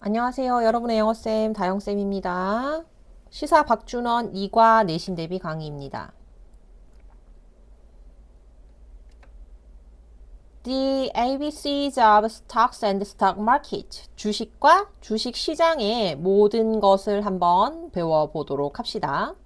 안녕하세요. 여러분의 영어쌤 다영쌤입니다. 시사 박준원 2과 내신 대비 강의입니다. The ABCs of stocks and stock market. 주식과 주식 시장의 모든 것을 한번 배워보도록 합시다.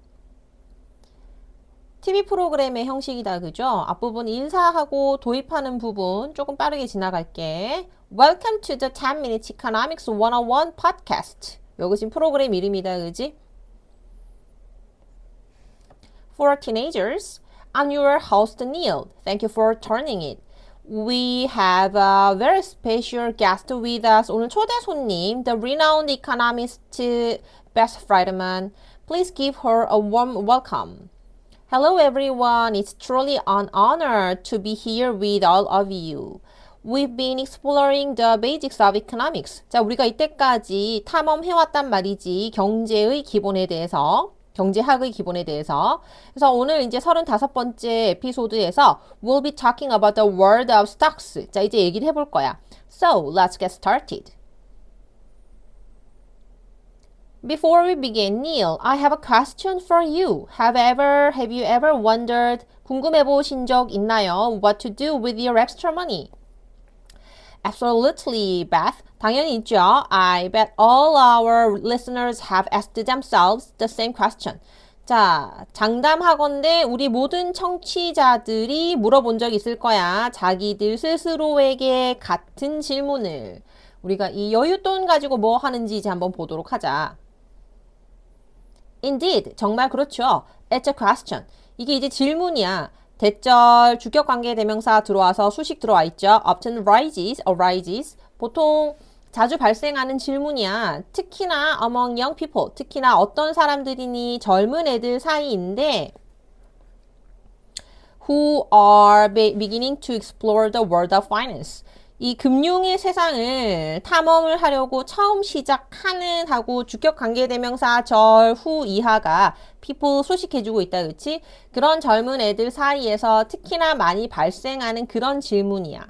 TV 프로그램의 형식이다, 그죠? 앞부분 인사하고 도입하는 부분 조금 빠르게 지나갈게. Welcome to the 10 Minutes Economics 101 Podcast. 여기 지금 프로그램 이름이다, 그지? For teenagers, I'm your host Neil. Thank you for turning it. We have a very special guest with us. 오늘 초대 손님, the renowned economist Beth Friedman. Please give her a warm welcome. Hello everyone, it's truly an honor to be here with all of you. We've been exploring the basics of economics. 자, 우리가 이때까지 탐험해왔단 말이지. 경제의 기본에 대해서. 경제학의 기본에 대해서. 그래서 오늘 이제 35번째 에피소드에서 we'll be talking about the world of stocks. 자, 이제 얘기를 해볼 거야. So, let's get started. Before we begin, Neil, I have a question for you. Have you ever wondered, 궁금해 보신 적 있나요? What to do with your extra money? Absolutely, Beth. 당연히 있죠. I bet all our listeners have asked themselves the same question. 자, 장담하건대 우리 모든 청취자들이 물어본 적 있을 거야. 자기들 스스로에게 같은 질문을. 우리가 이 여윳돈 가지고 뭐 하는지 이제 한번 보도록 하자. Indeed, 정말 그렇죠. It's a question. 이게 이제 질문이야. 대절, 주격관계 대명사 들어와서 수식 들어와 있죠. Often arises. 보통 자주 발생하는 질문이야. 특히나 among young people. 특히나 어떤 사람들이니 젊은 애들 사이인데 who are beginning to explore the world of finance. 이 금융의 세상을 탐험을 하려고 처음 시작하는 하고 주격관계대명사 절 후 이하가 people 소식해주고 있다, 그치? 그런 젊은 애들 사이에서 특히나 많이 발생하는 그런 질문이야.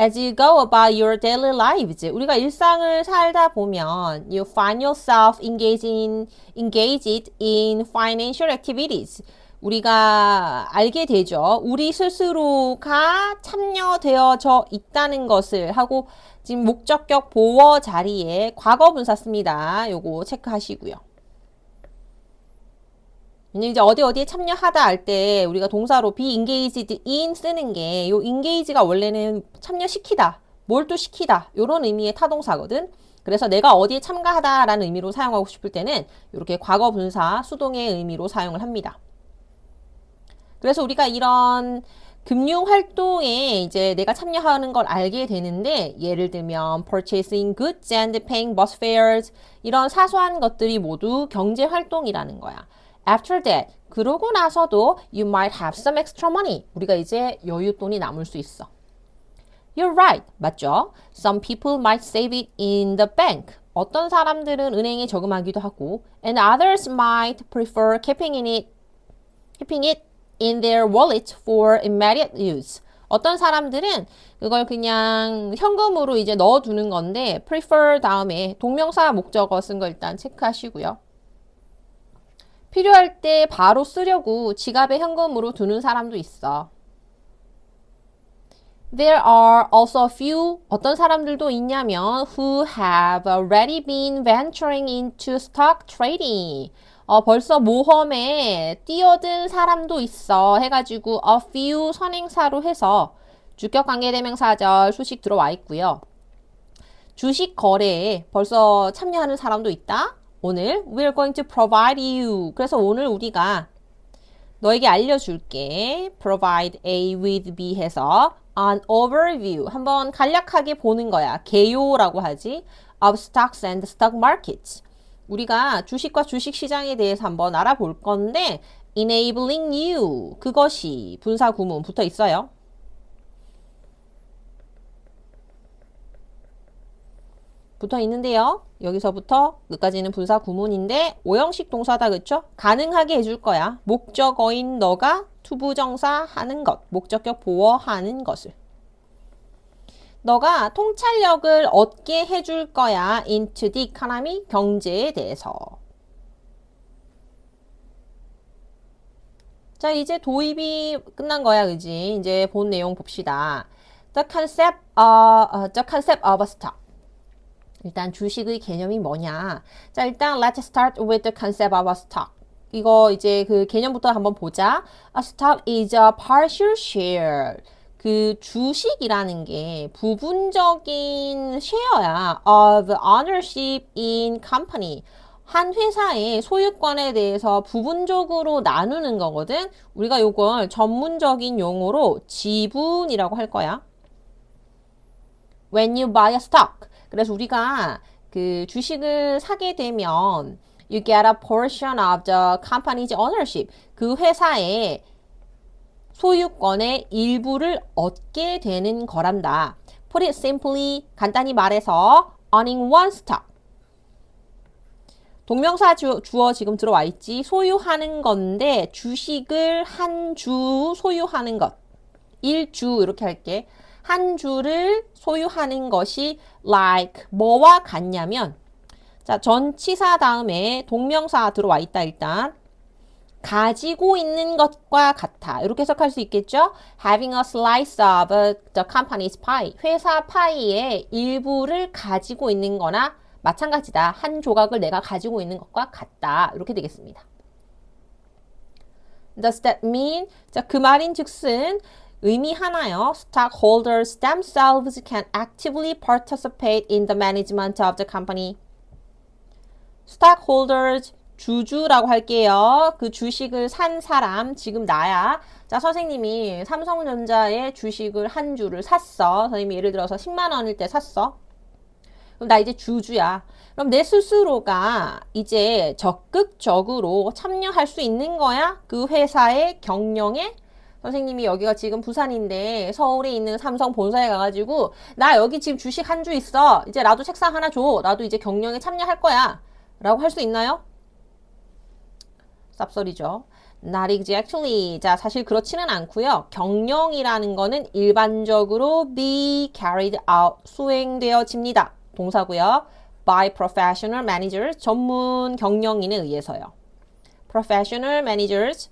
As you go about your daily lives, 우리가 일상을 살다 보면 you find yourself engaged in financial activities. 우리가 알게 되죠. 우리 스스로가 참여되어져 있다는 것을 하고 지금 목적격 보어 자리에 과거분사 씁니다. 요거 체크하시고요. 이제 어디에 참여하다 할 때 우리가 동사로 be engaged in 쓰는 게 요 engage가 원래는 참여시키다, 몰두시키다 요런 의미의 타동사거든. 그래서 내가 어디에 참가하다라는 의미로 사용하고 싶을 때는 이렇게 과거분사 수동의 의미로 사용을 합니다. 그래서 우리가 이런 금융활동에 이제 내가 참여하는 걸 알게 되는데 예를 들면 purchasing goods and paying bus fares 이런 사소한 것들이 모두 경제활동이라는 거야. After that, 그러고 나서도 you might have some extra money. 우리가 이제 여윳돈이 남을 수 있어. You're right. 맞죠? Some people might save it in the bank. 어떤 사람들은 은행에 저금하기도 하고 and others might prefer keeping it in their wallet for immediate use. 어떤 사람들은 그걸 그냥 현금으로 이제 넣어두는 건데 prefer 다음에 동명사 목적어 쓴 거 일단 체크하시고요. 필요할 때 바로 쓰려고 지갑에 현금으로 두는 사람도 있어. There are also a few 어떤 사람들도 있냐면 who have already been venturing into stock trading. 벌써 모험에 뛰어든 사람도 있어 해가지고 a few 선행사로 해서 주격관계대명사절 수식 들어와 있고요. 주식 거래에 벌써 참여하는 사람도 있다. 오늘 we're going to provide you. 그래서 오늘 우리가 너에게 알려줄게. provide A with B 해서 an overview. 한번 간략하게 보는 거야. 개요라고 하지. of stocks and stock markets. 우리가 주식과 주식 시장에 대해서 한번 알아볼 건데 enabling you. 그것이 분사 구문 붙어 있어요. 붙어 있는데요. 여기서부터 끝까지는 분사 구문인데 오형식 동사다, 그쵸? 가능하게 해줄 거야. 목적어인 너가 투부정사 하는 것, 목적격 보어하는 것을. 너가 통찰력을 얻게 해줄 거야. into the economy, 경제에 대해서. 자, 이제 도입이 끝난 거야, 그지? 이제 본 내용 봅시다. The concept of a stock. 일단 주식의 개념이 뭐냐? 자, 일단 let's start with the concept of a stock. 이거 이제 그 개념부터 한번 보자. A stock is a partial share. 그 주식이라는 게 부분적인 쉐어야 of ownership in company. 한 회사의 소유권에 대해서 부분적으로 나누는 거거든. 우리가 요걸 전문적인 용어로 지분이라고 할 거야. When you buy a stock. 그래서 우리가 그 주식을 사게 되면 you get a portion of the company's ownership. 그 회사의 소유권의 일부를 얻게 되는 거란다. Put it simply, 간단히 말해서 owning one stock. 동명사 주어 지금 들어와 있지. 소유하는 건데 주식을 한 주 소유하는 것. 일주 이렇게 할게. 한 주를 소유하는 것이 like 뭐와 같냐면 자, 전치사 다음에 동명사 들어와 있다 일단. 가지고 있는 것과 같아. 이렇게 해석할 수 있겠죠? Having a slice of the company's pie. 회사 파이의 일부를 가지고 있는 거나 마찬가지다. 한 조각을 내가 가지고 있는 것과 같다. 이렇게 되겠습니다. Does that mean? 자, 그 말인 즉슨 의미하나요? Stockholders themselves can actively participate in the management of the company. Stockholders 주주라고 할게요. 그 주식을 산 사람, 지금 나야. 자, 선생님이 삼성전자의 주식을 한 주를 샀어. 선생님이 예를 들어서 10만 원일 때 샀어. 그럼 나 이제 주주야. 그럼 내 스스로가 이제 적극적으로 참여할 수 있는 거야? 그 회사의 경영에? 선생님이 여기가 지금 부산인데 서울에 있는 삼성 본사에 가가지고 나 여기 지금 주식 한 주 있어. 이제 나도 책상 하나 줘. 나도 이제 경영에 참여할 거야. 라고 할 수 있나요? 쌉소리죠. Not exactly. 자, 사실 그렇지는 않고요. 경영이라는 거는 일반적으로 be carried out, 수행되어집니다. 동사고요. By professional managers, 전문 경영인에 의해서요. Professional managers,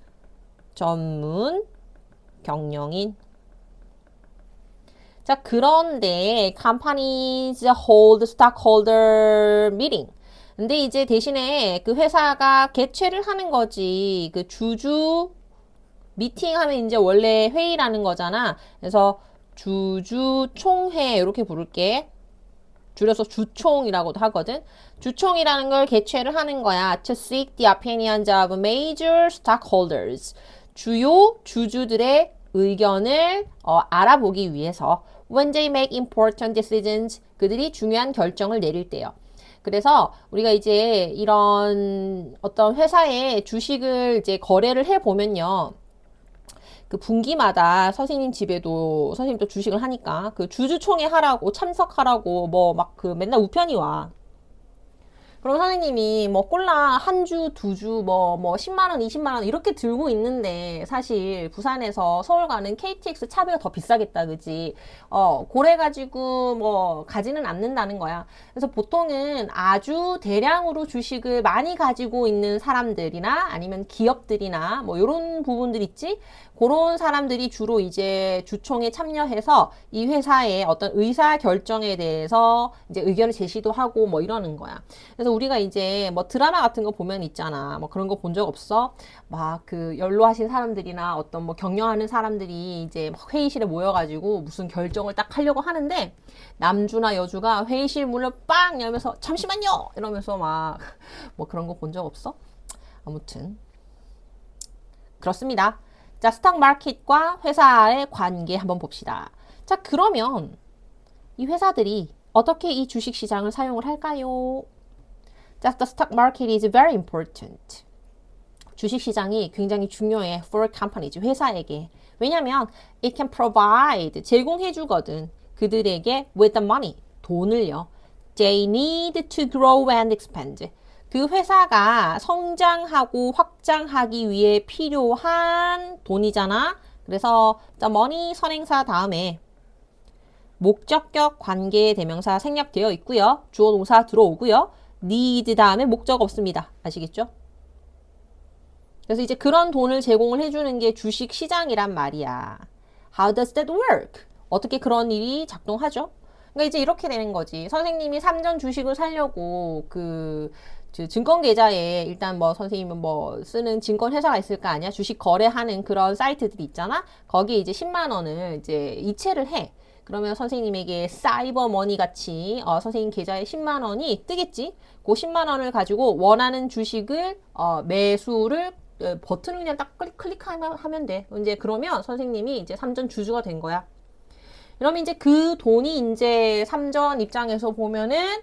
전문 경영인. 자, 그런데 companies hold stockholder meeting. 근데 이제 대신에 그 회사가 개최를 하는 거지. 그 주주 미팅 하면 이제 원래 회의라는 거잖아. 그래서 주주총회 이렇게 부를게. 줄여서 주총이라고도 하거든. 주총이라는 걸 개최를 하는 거야. To seek the opinions of major stockholders. 주요 주주들의 의견을 알아보기 위해서 when they make important decisions. 그들이 중요한 결정을 내릴 때요. 그래서 우리가 이제 이런 어떤 회사의 주식을 이제 거래를 해 보면요. 그 분기마다 선생님 집에도 선생님도 주식을 하니까 그 주주총회 하라고 참석하라고 뭐 막 그 맨날 우편이 와. 그럼 선생님이 뭐 콜라 한 주, 두 주, 뭐 10만 원, 20만 원 이렇게 들고 있는데 사실 부산에서 서울 가는 KTX 차비가 더 비싸겠다, 그지? 고래 가지고 뭐 가지는 않는다는 거야. 그래서 보통은 아주 대량으로 주식을 많이 가지고 있는 사람들이나 아니면 기업들이나 뭐 이런 부분들 있지? 그런 사람들이 주로 이제 주총에 참여해서 이 회사의 어떤 의사 결정에 대해서 이제 의견을 제시도 하고 뭐 이러는 거야. 그래서 우리가 이제 뭐 드라마 같은 거 보면 있잖아. 뭐 그런 거 본 적 없어? 막 그 연로하신 사람들이나 어떤 뭐 경영하는 사람들이 이제 막 회의실에 모여가지고 무슨 결정을 딱 하려고 하는데 남주나 여주가 회의실 문을 빵 열면서 잠시만요! 이러면서 막 뭐 그런 거 본 적 없어? 아무튼 그렇습니다. 자, 스탁 마켓과 회사의 관계 한번 봅시다. 자, 그러면 이 회사들이 어떻게 이 주식 시장을 사용을 할까요? 자, the stock market is very important. 주식 시장이 굉장히 중요해 for companies, 회사에게. 왜냐면 it can provide, 제공해 주거든. 그들에게 with the money, 돈을요. They need to grow and expand. 그 회사가 성장하고 확장하기 위해 필요한 돈이잖아. 그래서 the money 선행사 다음에 목적격 관계 대명사 생략되어 있고요. 주어 동사 들어오고요. need 다음에 목적 없습니다. 아시겠죠? 그래서 이제 그런 돈을 제공을 해주는 게 주식 시장이란 말이야. How does that work? 어떻게 그런 일이 작동하죠? 그러니까 이제 이렇게 되는 거지. 선생님이 삼전 주식을 사려고 증권 계좌에 일단 뭐 선생님은 뭐 쓰는 증권 회사가 있을 거 아니야? 주식 거래하는 그런 사이트들이 있잖아? 거기에 이제 10만 원을 이제 이체를 해. 그러면 선생님에게 사이버 머니 같이 선생님 계좌에 10만 원이 뜨겠지? 그 10만 원을 가지고 원하는 주식을 매수를 버튼을 그냥 딱 클릭하면 돼. 이제 그러면 선생님이 이제 삼전 주주가 된 거야. 그러면 이제 그 돈이 이제 삼전 입장에서 보면은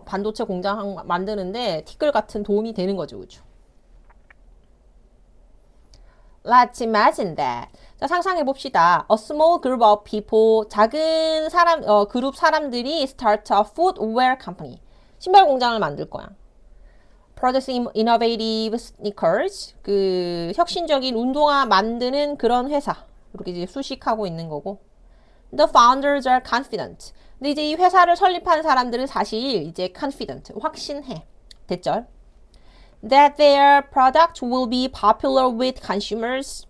반도체 공장 만드는데 티끌 같은 도움이 되는 거죠, 그죠? Let's imagine that. 자, 상상해 봅시다. A small group of people, 작은 그룹 사람들이 start a footwear company. 신발 공장을 만들 거야. Producing innovative sneakers. 그 혁신적인 운동화 만드는 그런 회사. 이렇게 이제 수식하고 있는 거고. The founders are confident. 근데 이제 이 회사를 설립한 사람들은 사실 이제 confident, 확신해. 됐죠? That their product will be popular with consumers.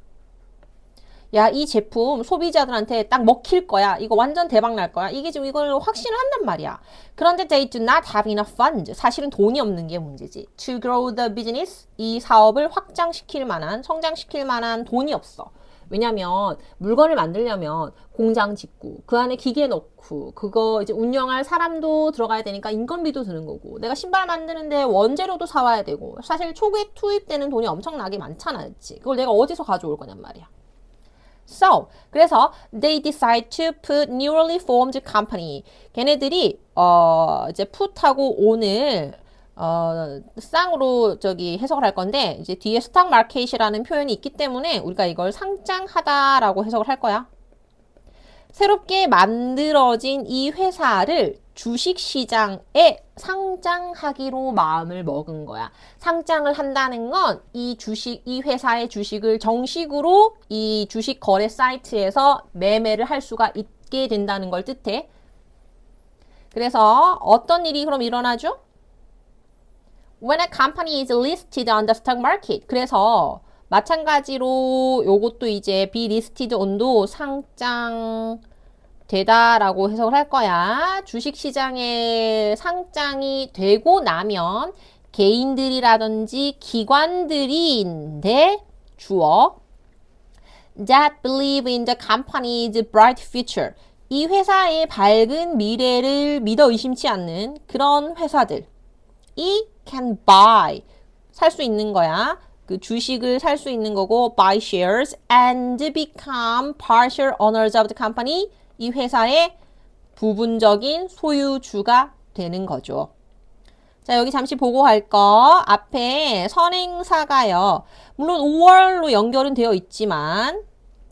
야, 이 제품 소비자들한테 딱 먹힐 거야. 이거 완전 대박 날 거야. 이게 지금 이걸 확신을 한단 말이야. 그런데 they do not have enough funds. 사실은 돈이 없는 게 문제지. To grow the business. 이 사업을 확장시킬 만한, 성장시킬 만한 돈이 없어. 왜냐면 물건을 만들려면 공장 짓고 그 안에 기계 넣고 그거 이제 운영할 사람도 들어가야 되니까 인건비도 드는 거고 내가 신발 만드는데 원재료도 사와야 되고 사실 초기에 투입되는 돈이 엄청나게 많잖아. 그치? 그걸 내가 어디서 가져올 거냔 말이야. So, 그래서 they decide to put newly formed company. 걔네들이 이제 put하고 on을 쌍으로 해석을 할 건데 이제 뒤에 스탁 마켓이라는 표현이 있기 때문에 우리가 이걸 상장하다라고 해석을 할 거야. 새롭게 만들어진 이 회사를 주식시장에 상장하기로 마음을 먹은 거야. 상장을 한다는 건 이 회사의 주식을 정식으로 이 주식 거래 사이트에서 매매를 할 수가 있게 된다는 걸 뜻해. 그래서 어떤 일이 그럼 일어나죠? When a company is listed on the stock market. 그래서 마찬가지로 요것도 이제 be listed on도 상장되다라고 해석을 할 거야. 주식시장에 상장이 되고 나면 개인들이라든지 기관들인데 주어 that believe in the company's bright future. 이 회사의 밝은 미래를 믿어 의심치 않는 그런 회사들. 이 can buy 살 수 있는 거야. 그 주식을 살 수 있는 거고 buy shares and become partial owners of the company. 이 회사의 부분적인 소유주가 되는 거죠. 자, 여기 잠시 보고 갈 거 앞에 선행사가요. 물론 5월로 연결은 되어 있지만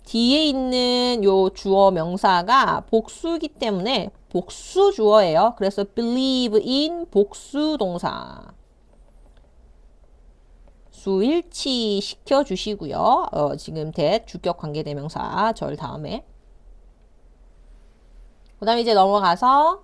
뒤에 있는 요 주어 명사가 복수이기 때문에 복수 주어예요. 그래서 believe in 복수 동사. 수일치 시켜주시고요. 지금 주격 관계대명사 절 다음에 그 다음에 이제 넘어가서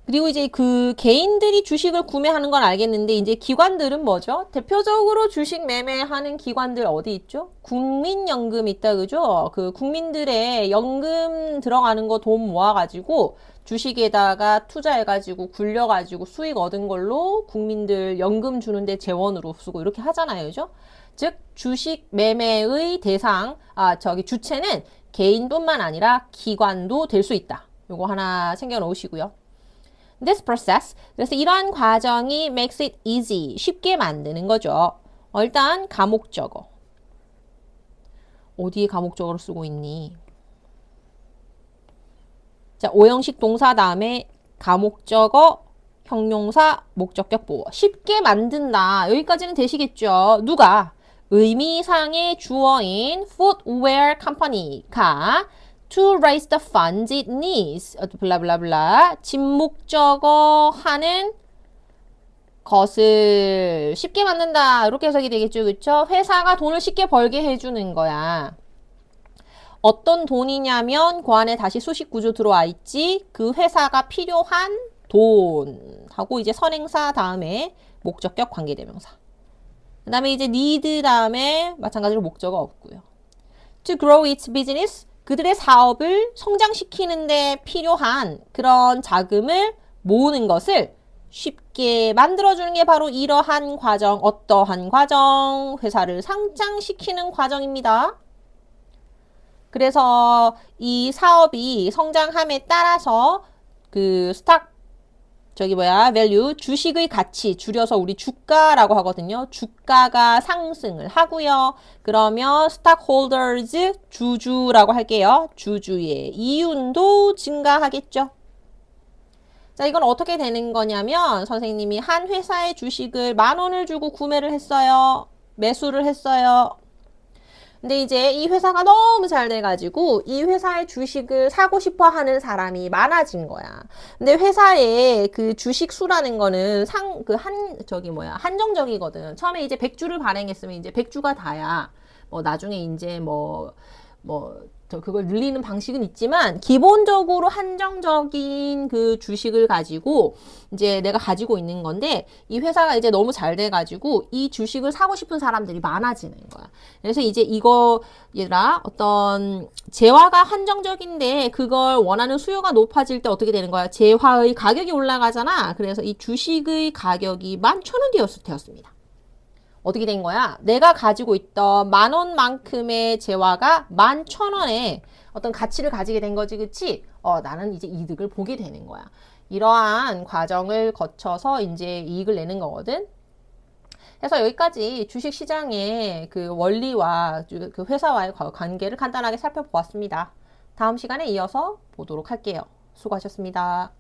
그리고 이제 그 개인들이 주식을 구매하는 건 알겠는데 이제 기관들은 뭐죠? 대표적으로 주식 매매하는 기관들 어디 있죠? 국민연금 있다 그죠? 그 국민들의 연금 들어가는 거 돈 모아가지고 주식에다가 투자해가지고 굴려가지고 수익 얻은 걸로 국민들 연금 주는데 재원으로 쓰고 이렇게 하잖아요. 그죠? 즉 주식 매매의 대상 주체는 개인뿐만 아니라 기관도 될 수 있다. 요거 하나 챙겨 놓으시고요. This process, 그래서 이러한 과정이 makes it easy, 쉽게 만드는 거죠. 일단 가목적어. 어디에 가목적어를 쓰고 있니? 자, 오형식 동사 다음에 가목적어, 형용사, 목적격 보어. 쉽게 만든다. 여기까지는 되시겠죠? 누가? 의미상의 주어인 footwear company가 to raise the funds it needs. 블라블라블라. 진목적어 하는 것을 쉽게 만든다. 이렇게 해석이 되겠죠. 그쵸? 회사가 돈을 쉽게 벌게 해주는 거야. 어떤 돈이냐면 그 안에 다시 수식 구조 들어와 있지. 그 회사가 필요한 돈 하고 이제 선행사 다음에 목적격 관계대명사. 그 다음에 이제 need 다음에 마찬가지로 목적어 없고요. To grow its business, 그들의 사업을 성장시키는데 필요한 그런 자금을 모으는 것을 쉽게 만들어주는 게 바로 이러한 과정, 어떠한 과정, 회사를 성장시키는 과정입니다. 그래서 이 사업이 성장함에 따라서 그 value, 주식의 가치, 줄여서 우리 주가라고 하거든요. 주가가 상승을 하고요. 그러면 stockholders, 주주라고 할게요. 주주의 이윤도 증가하겠죠. 자, 이건 어떻게 되는 거냐면 선생님이 한 회사의 주식을 10,000원을 주고 구매를 했어요. 매수를 했어요. 근데 이제 이 회사가 너무 잘 돼가지고 이 회사의 주식을 사고 싶어 하는 사람이 많아진 거야. 근데 회사의 그 주식 수라는 거는 한정적이거든. 처음에 이제 100주를 발행했으면 이제 100주가 다야. 나중에 이제 그걸 늘리는 방식은 있지만 기본적으로 한정적인 그 주식을 가지고 이제 내가 가지고 있는 건데 이 회사가 이제 너무 잘 돼가지고 이 주식을 사고 싶은 사람들이 많아지는 거야. 그래서 이제 이거 얘들아 어떤 재화가 한정적인데 그걸 원하는 수요가 높아질 때 어떻게 되는 거야? 재화의 가격이 올라가잖아. 그래서 이 주식의 가격이 11,000원 되었습니다. 어떻게 된 거야? 내가 가지고 있던 10,000원만큼의 재화가 11,000원에 어떤 가치를 가지게 된 거지, 그치? 나는 이제 이득을 보게 되는 거야. 이러한 과정을 거쳐서 이제 이익을 내는 거거든. 그래서 여기까지 주식 시장의 그 원리와 그 회사와의 관계를 간단하게 살펴보았습니다. 다음 시간에 이어서 보도록 할게요. 수고하셨습니다.